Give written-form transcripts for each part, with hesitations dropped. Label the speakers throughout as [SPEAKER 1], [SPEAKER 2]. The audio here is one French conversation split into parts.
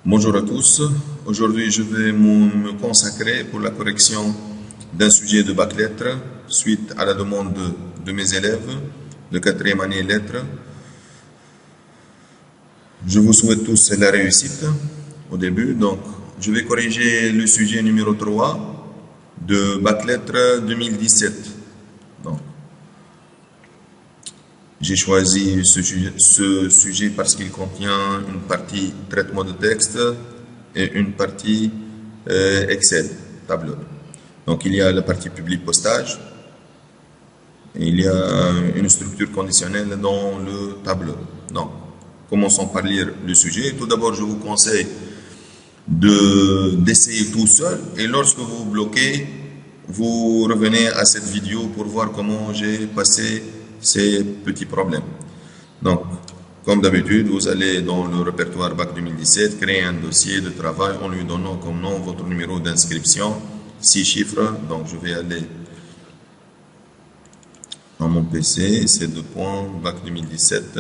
[SPEAKER 1] Bonjour à tous. Aujourd'hui, je vais me consacrer pour la correction d'un sujet de bac lettres suite à la demande de mes élèves de quatrième année lettres. Je vous souhaite tous la réussite au début. Donc, je vais corriger le sujet numéro 3 de bac lettres 2017. Donc, j'ai choisi ce sujet parce qu'il contient une partie traitement de texte et une partie Excel, tableur. Donc il y a la partie public postage et il y a une structure conditionnelle dans le tableur. Donc, commençons par lire le sujet. Tout d'abord, je vous conseille d'essayer tout seul et lorsque vous bloquez, vous revenez à cette vidéo pour voir comment j'ai passé ces petits problèmes. Donc, comme d'habitude, vous allez dans le répertoire BAC 2017, créer un dossier de travail en lui donnant comme nom votre numéro d'inscription, 6 chiffres. Donc, je vais aller dans mon PC, c'est deux points, BAC 2017.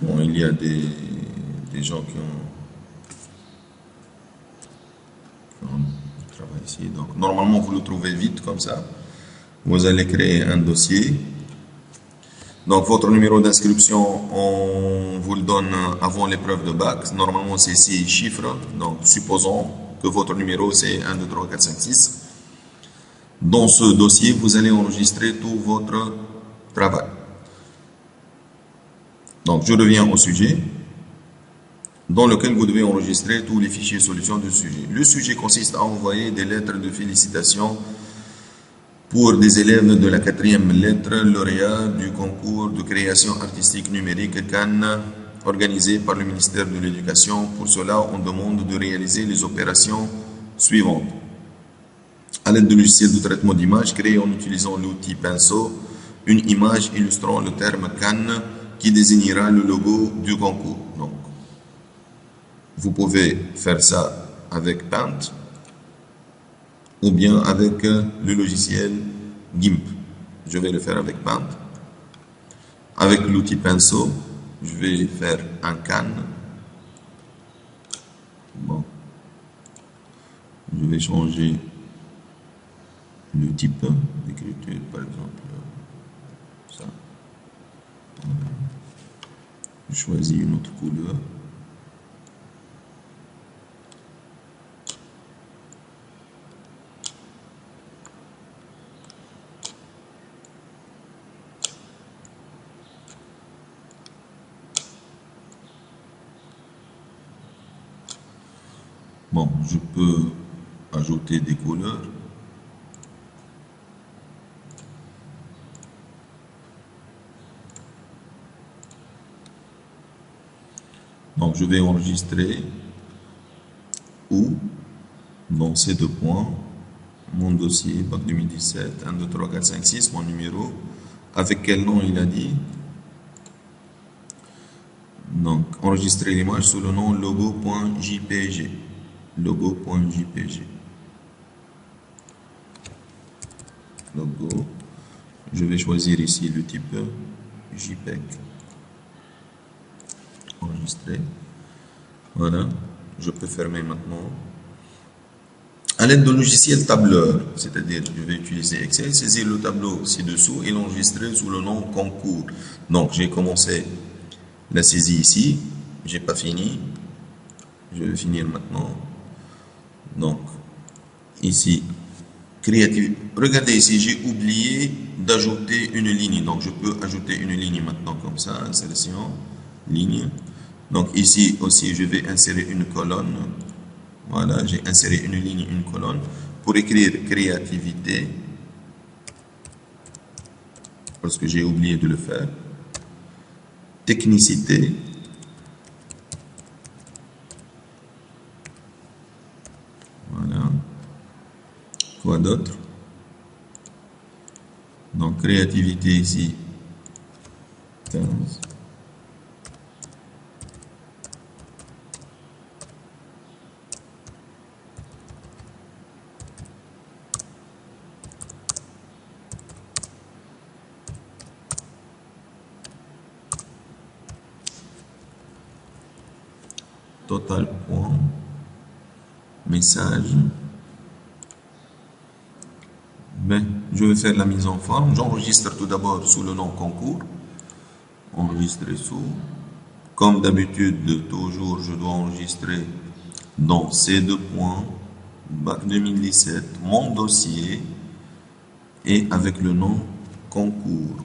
[SPEAKER 1] Bon, il y a des gens qui ont travaillé ici. Donc, normalement, vous le trouvez vite comme ça. Vous allez créer un dossier. Donc, votre numéro d'inscription, on vous le donne avant l'épreuve de bac. Normalement, c'est 6 chiffres. Donc, supposons que votre numéro, c'est 1, 2, 3, 4, 5, 6. Dans ce dossier, vous allez enregistrer tout votre travail. Donc, je reviens au sujet dans lequel vous devez enregistrer tous les fichiers solutions du sujet. Le sujet consiste à envoyer des lettres de félicitations pour des élèves de la quatrième lettre lauréats du concours de création artistique numérique Cannes organisé par le ministère de l'Éducation. Pour cela, on demande de réaliser les opérations suivantes. À l'aide de logiciels de traitement d'image, créer en utilisant l'outil Pinceau une image illustrant le terme Cannes qui désignera le logo du concours. Donc, vous pouvez faire ça avec Paint ou bien avec le logiciel GIMP. Je vais le faire avec Paint. Avec l'outil Pinceau, je vais faire un Cannes. Bon. Je vais changer le type d'écriture, par exemple. Ça. Je choisis une autre couleur. Bon, je peux ajouter des couleurs. Donc, je vais enregistrer où, dans ces deux points, mon dossier BAC 2017, 1, 2, 3, 4, 5, 6, mon numéro, avec quel nom il a dit. Donc, enregistrer l'image sous le nom logo.jpg. Logo.jpg. Logo. Je vais choisir ici le type JPEG. Enregistrer. Voilà. Je peux fermer maintenant. À l'aide de logiciel tableur, c'est-à-dire je vais utiliser Excel, saisir le tableau ci-dessous et l'enregistrer sous le nom concours. Donc, j'ai commencé la saisie ici. J'ai pas fini. Je vais finir maintenant. Donc, ici, créative. Regardez ici, j'ai oublié d'ajouter une ligne. Donc, je peux ajouter une ligne maintenant comme ça. Insertion, ligne. Donc, ici aussi, je vais insérer une colonne. Voilà, j'ai inséré une ligne, une colonne. Pour écrire créativité, parce que j'ai oublié de le faire. Technicité. Voilà. Quoi d'autre? Donc, créativité ici, 15. total point, message. Ben, je vais faire la mise en forme. J'enregistre tout d'abord sous le nom concours. Enregistrer sous. Comme d'habitude, toujours, je dois enregistrer dans ces deux points, bac 2017, mon dossier et avec le nom concours.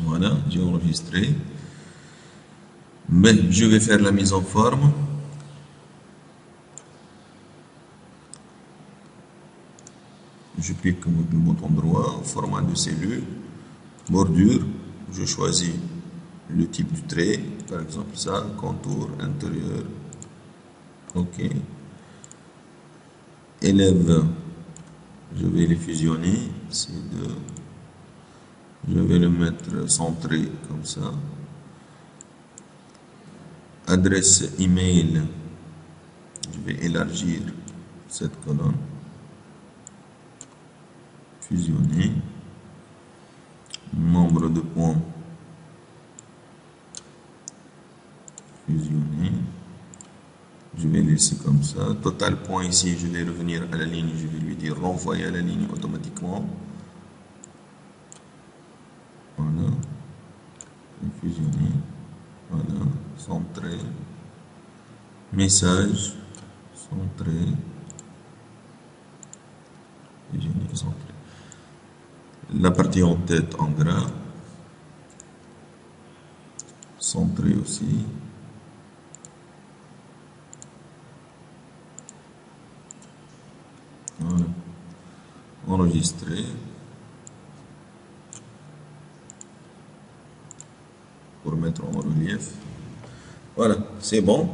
[SPEAKER 1] Voilà, j'ai enregistré. Mais je vais faire la mise en forme. Je clique avec le bouton droit, format de cellule, bordure, je choisis le type du trait, par exemple ça, contour intérieur, ok. Élève, je vais les fusionner, c'est deux, je vais le mettre centré comme ça. Adresse email, je vais élargir cette colonne. Fusionner. Nombre de points. Fusionner. Je vais laisser comme ça. Total point ici, je vais revenir à la ligne. Je vais lui dire renvoyer à la ligne automatiquement. Voilà. Fusionner. Voilà. Centré. Message. Centré. Fusionner. Centré. La partie en tête en gras, centré aussi. Voilà. Enregistré. Pour mettre en relief. Voilà, c'est bon.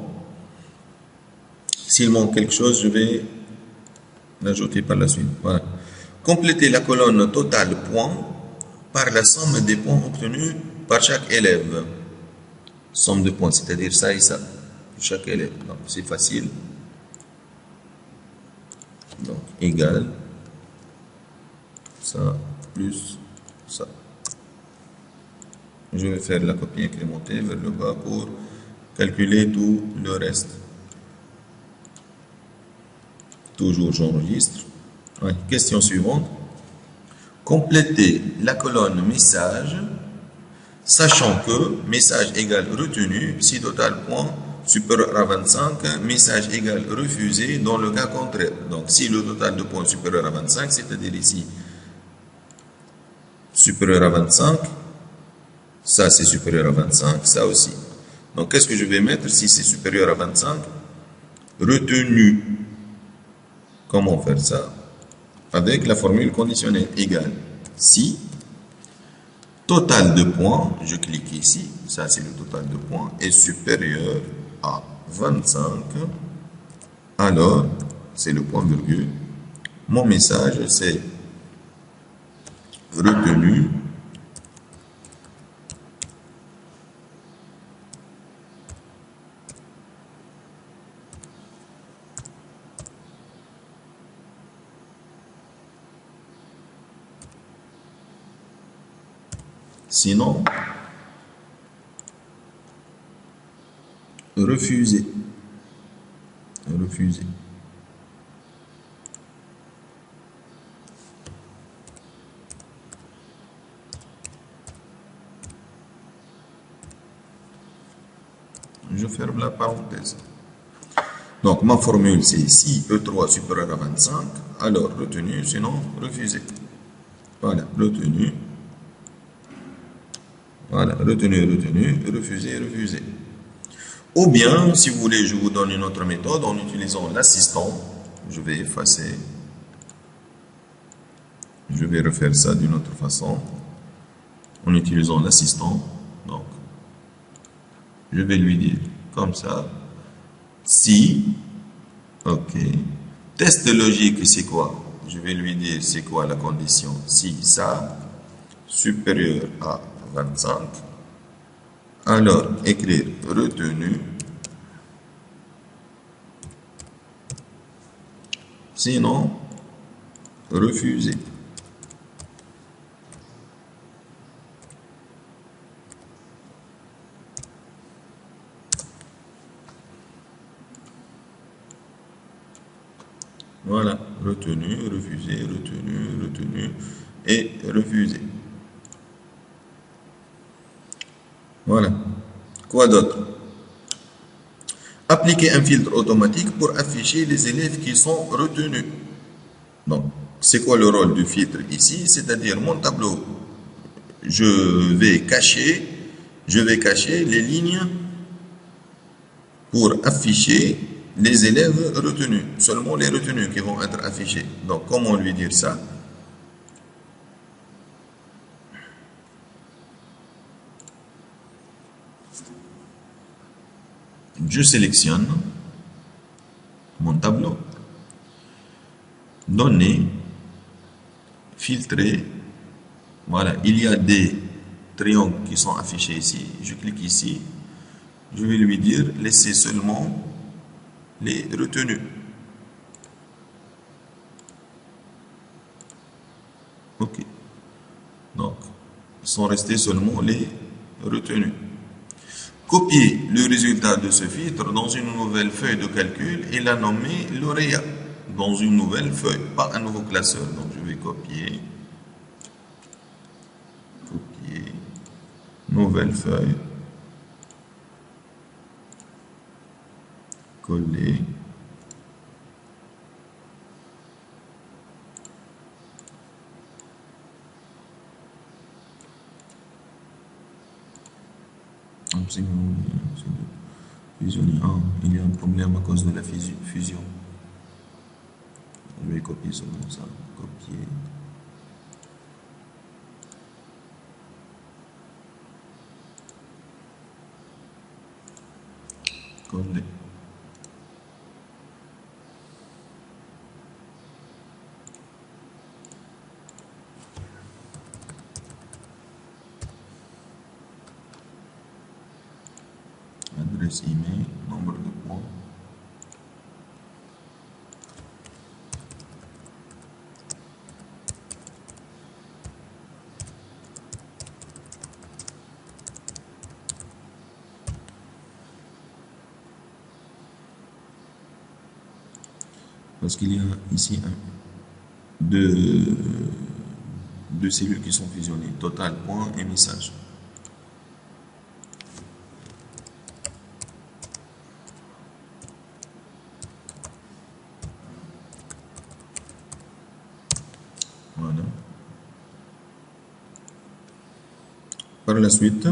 [SPEAKER 1] S'il manque quelque chose, je vais l'ajouter par la suite. Voilà. Compléter la colonne totale points par la somme des points obtenus par chaque élève. Somme de points, c'est-à-dire ça et ça, pour chaque élève. Donc, c'est facile. Donc, égal ça plus ça. Je vais faire la copie incrémentée vers le bas pour calculer tout le reste. Toujours, j'enregistre. Ouais. Question suivante. Compléter la colonne message, sachant que message égale retenu, si total point supérieur à 25, message égale refusé dans le cas contraire. Donc, si le total de points supérieur à 25, c'est-à-dire ici supérieur à 25, ça c'est supérieur à 25, ça aussi. Donc, qu'est-ce que je vais mettre si c'est supérieur à 25? Retenu. Comment faire ça? Avec la formule conditionnelle égale si total de points, je clique ici, ça c'est le total de points, est supérieur à 25, alors c'est le point virgule. Mon message c'est retenu sinon refusé. Refusé. Je ferme la parenthèse. Donc ma formule c'est si E3 supérieur à 25, alors retenu, sinon refusé. Voilà, retenu. Voilà, retenu, retenu, refusé, refusé. Ou bien, si vous voulez, je vous donne une autre méthode en utilisant l'assistant. Je vais effacer. Je vais refaire ça d'une autre façon. En utilisant l'assistant. Donc, je vais lui dire comme ça. Si, ok. Test logique, c'est quoi? Je vais lui dire c'est quoi la condition. Si ça, supérieur à 25. Alors, écrire retenu. Sinon, refusé. Voilà, retenu, refusé, retenu, retenu et refusé. Voilà. Quoi d'autre? Appliquer un filtre automatique pour afficher les élèves qui sont retenus. Donc, c'est quoi le rôle du filtre ici? C'est-à-dire mon tableau, je vais cacher, je vais cacher les lignes pour afficher les élèves retenus. Seulement les retenus qui vont être affichés. Donc, comment lui dire ça? Je sélectionne mon tableau, données, filtrer. Voilà, il y a des triangles qui sont affichés ici. Je clique ici. Je vais lui dire laissez seulement les retenus. OK. Donc, ils sont restés seulement les retenus. Copier le résultat de ce filtre dans une nouvelle feuille de calcul et la nommer lauréat. Dans une nouvelle feuille, pas un nouveau classeur. Donc, je vais copier, copier, nouvelle feuille, coller. Fusionner. Ah, il y a un problème à cause de la fusion. Je vais copier seulement ça. Copier. Coller. Adresse email, nombre de points. Parce qu'il y a ici deux, deux cellules qui sont fusionnées. Total, point et message. Voilà. Par la suite,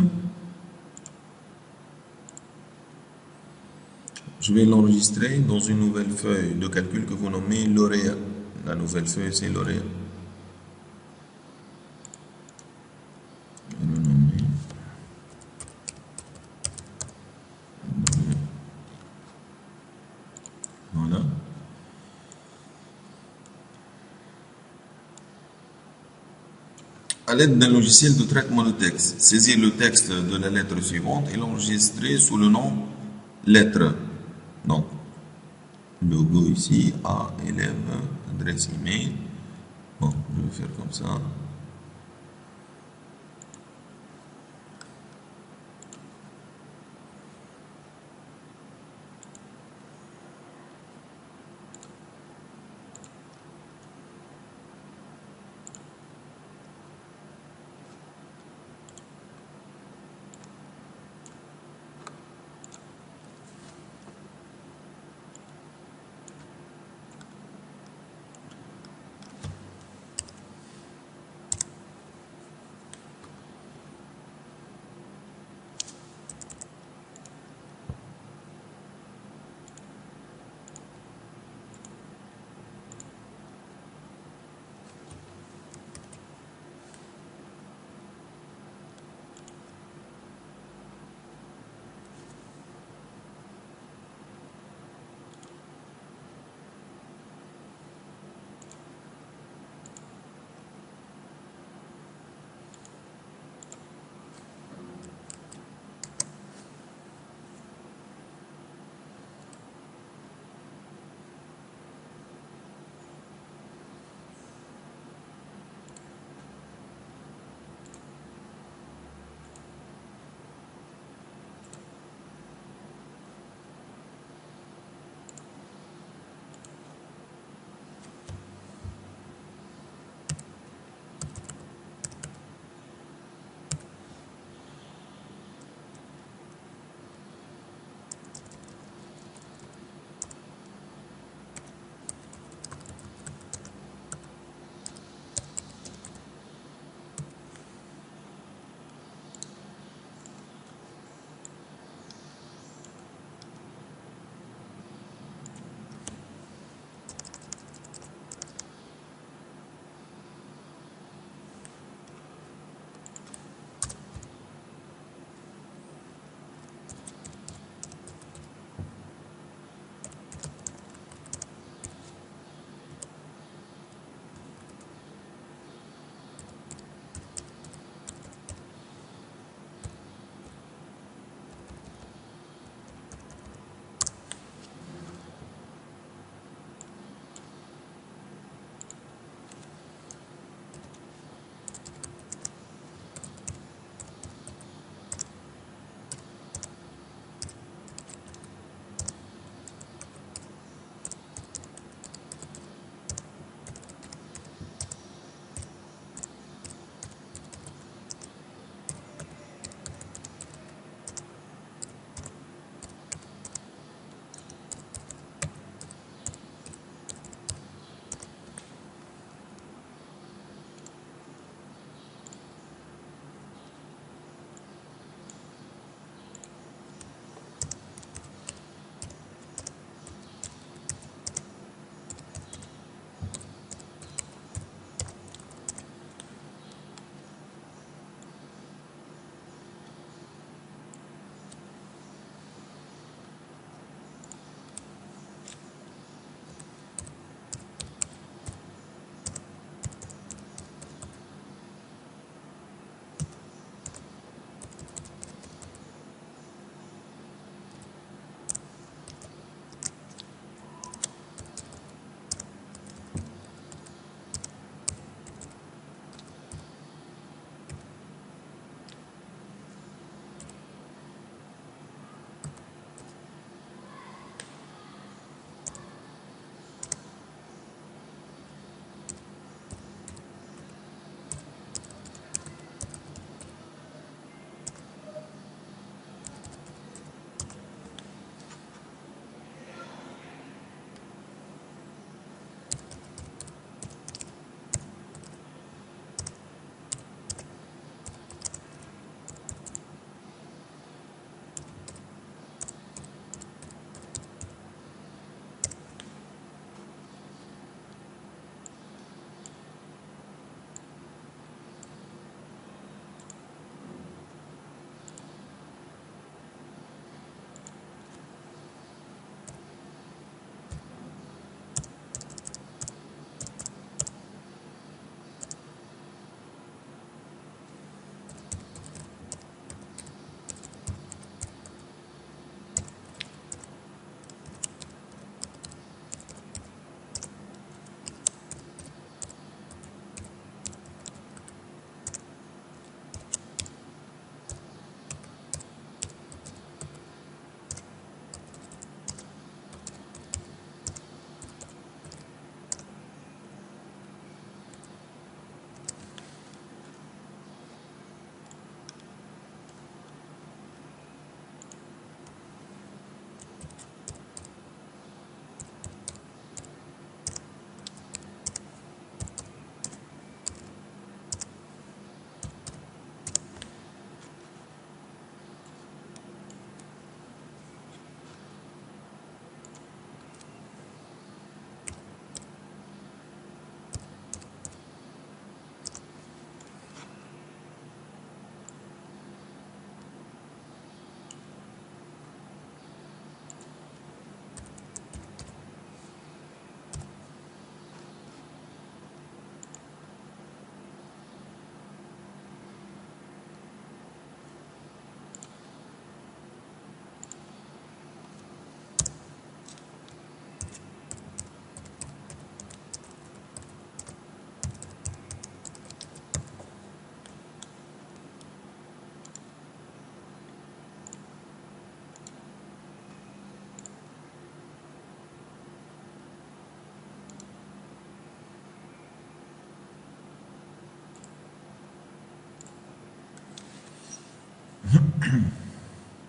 [SPEAKER 1] je vais l'enregistrer dans une nouvelle feuille de calcul que vous nommez lauréat. La nouvelle feuille, c'est lauréat. Je vais le nommer. Voilà. À l'aide d'un logiciel de traitement de texte, saisir le texte de la lettre suivante et l'enregistrer sous le nom lettre. Donc, logo ici, A, élève, adresse email. Bon, je vais faire comme ça.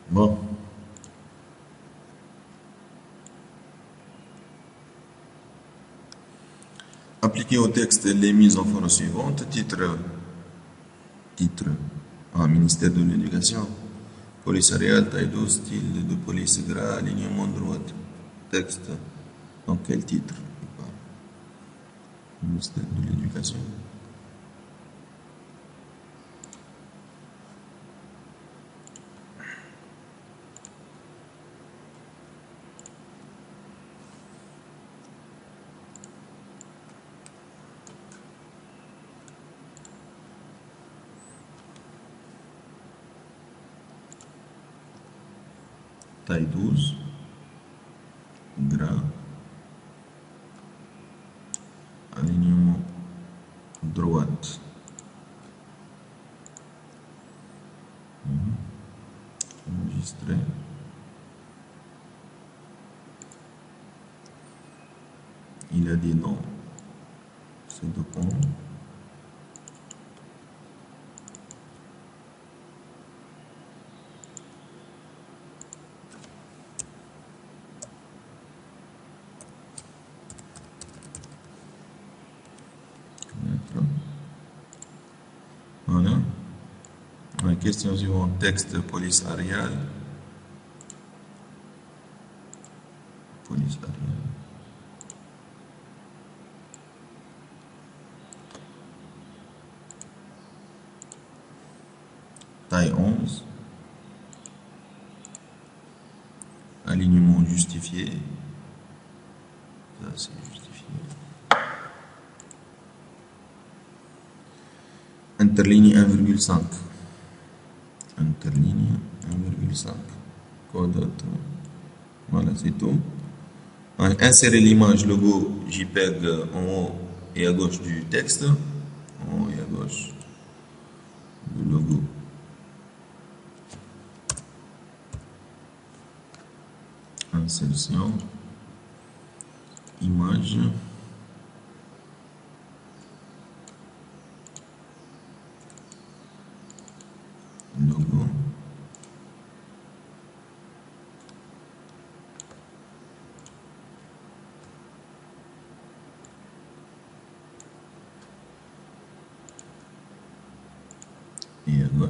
[SPEAKER 1] Bon. Appliquer au texte les mises en forme suivantes. Titre. Ministère de l'Éducation. Commissariat, taille 12, style de police gras, alignement droite. Texte. Dans quel titre il parle? Ministère de l'Éducation. Taille 12, gras, alignement droite. Enregistrer. Il a dit non. C'est deux points. Voilà. La question suivante, texte police Arial. Police Arial. Taille 11. Alignement justifié. Ça, c'est justifié. Interligne 1,5. Interligne 1,5. Quoi d'autre? Voilà, c'est tout. Insérer l'image logo JPEG en haut et à gauche du texte. En haut et à gauche du logo. Insertion. Image. Logo. Et à gauche.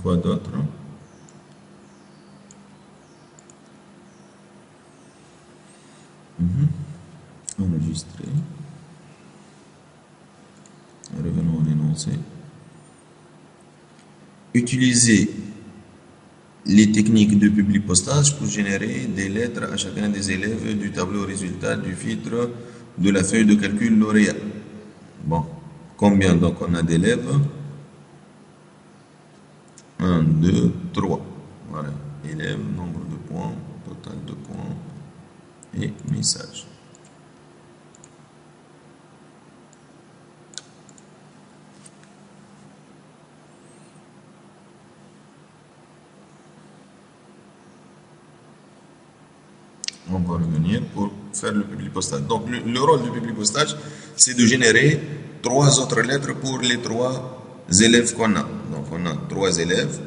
[SPEAKER 1] Quoi d'autre? Enregistrer. Revenons à l'énoncé. Utiliser les techniques de public postage pour générer des lettres à chacun des élèves du tableau résultat du filtre de la feuille de calcul lauréat. Bon, combien donc on a d'élèves? 1, 2, 3. Voilà, élèves, nombre de points, total de points et message. On va revenir pour faire le public postage. Donc, le rôle du public postage, c'est de générer 3 autres lettres pour les 3 élèves qu'on a. Donc, on a 3 élèves.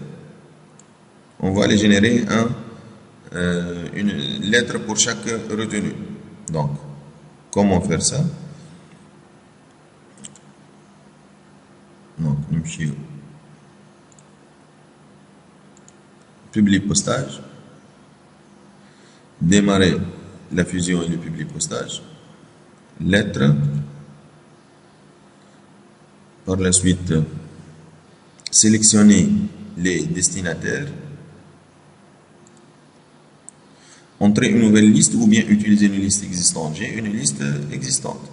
[SPEAKER 1] On va les générer une lettre pour chaque retenue. Donc, comment faire ça? Donc, nous public postage. Démarrer la fusion et le public postage. Lettre. Par la suite, sélectionner les destinataires. Entrer une nouvelle liste ou bien utiliser une liste existante. J'ai une liste existante.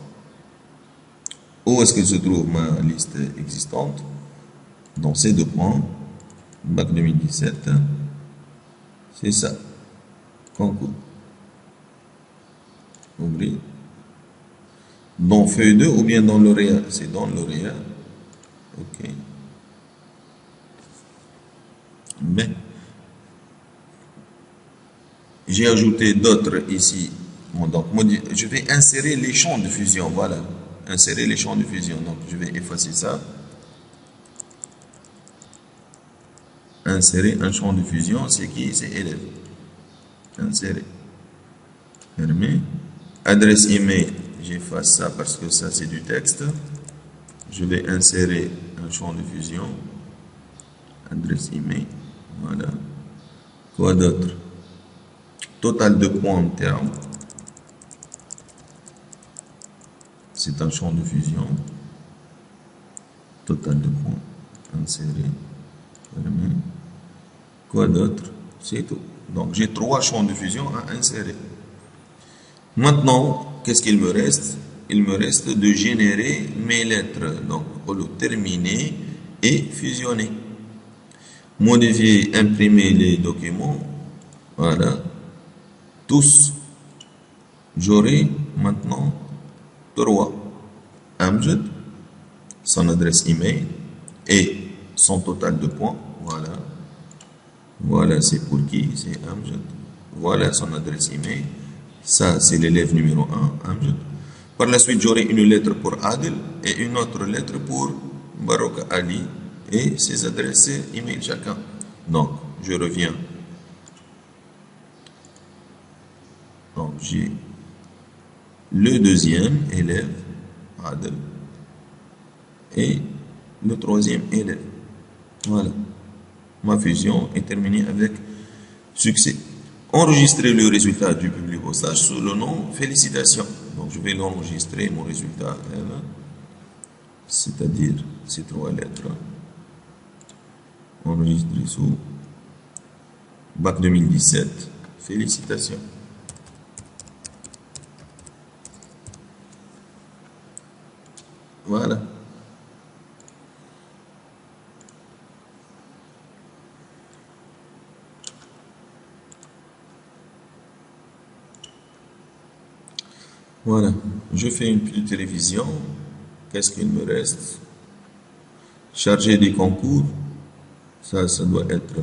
[SPEAKER 1] Où est-ce que se trouve ma liste existante? Dans ces 2 points. Bac 2017. C'est ça. Concours. Ouvrir. Dans feuille 2 ou bien dans lauréat? C'est dans lauréat. OK. Mais j'ai ajouté d'autres ici Bon, donc, je vais insérer les champs de fusion. Voilà. Insérer les champs de fusion. Donc, je vais effacer ça. Insérer un champ de fusion, c'est qui? C'est élève. Insérer. Fermer. Adresse email, j'efface ça parce que ça c'est du texte. Je vais insérer un champ de fusion. Adresse email. Voilà. Quoi d'autre? Total de points en terme. C'est un champ de fusion. Total de points. Insérer. Fermer. Quoi d'autre? C'est tout. Donc j'ai 3 champs de fusion à insérer. Maintenant, qu'est-ce qu'il me reste? Il me reste de générer mes lettres. Donc, pour le terminer et fusionner. Modifier, imprimer les documents. Voilà. Tous. J'aurai maintenant 3. Amjad, son adresse email et son total de points. Voilà. Voilà, c'est pour qui? C'est Amjad. Voilà son adresse email. Ça, c'est l'élève numéro 1, Amjad. Par la suite, j'aurai une lettre pour Adil et une autre lettre pour Barouk Ali et ses adresses email chacun. Donc, je reviens. Donc, j'ai le deuxième élève, Adil, et le troisième élève. Voilà. Ma fusion est terminée avec succès. Enregistrer le résultat du publipostage sous le nom félicitations. Donc je vais l'enregistrer, mon résultat, c'est-à-dire ces 3 lettres. Enregistrer sous Bac 2017. Félicitations. Voilà. Voilà. Je fais une petite révision. Qu'est-ce qu'il me reste? Charger des concours. Ça doit être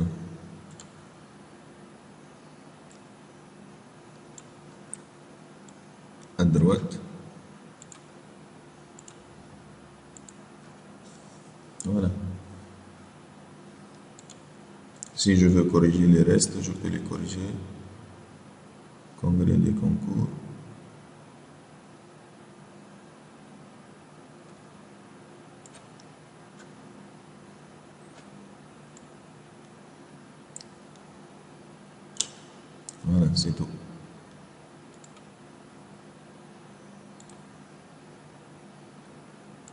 [SPEAKER 1] à droite. Voilà. Si je veux corriger les restes, je peux les corriger. Congrès des concours. Voilà, c'est tout.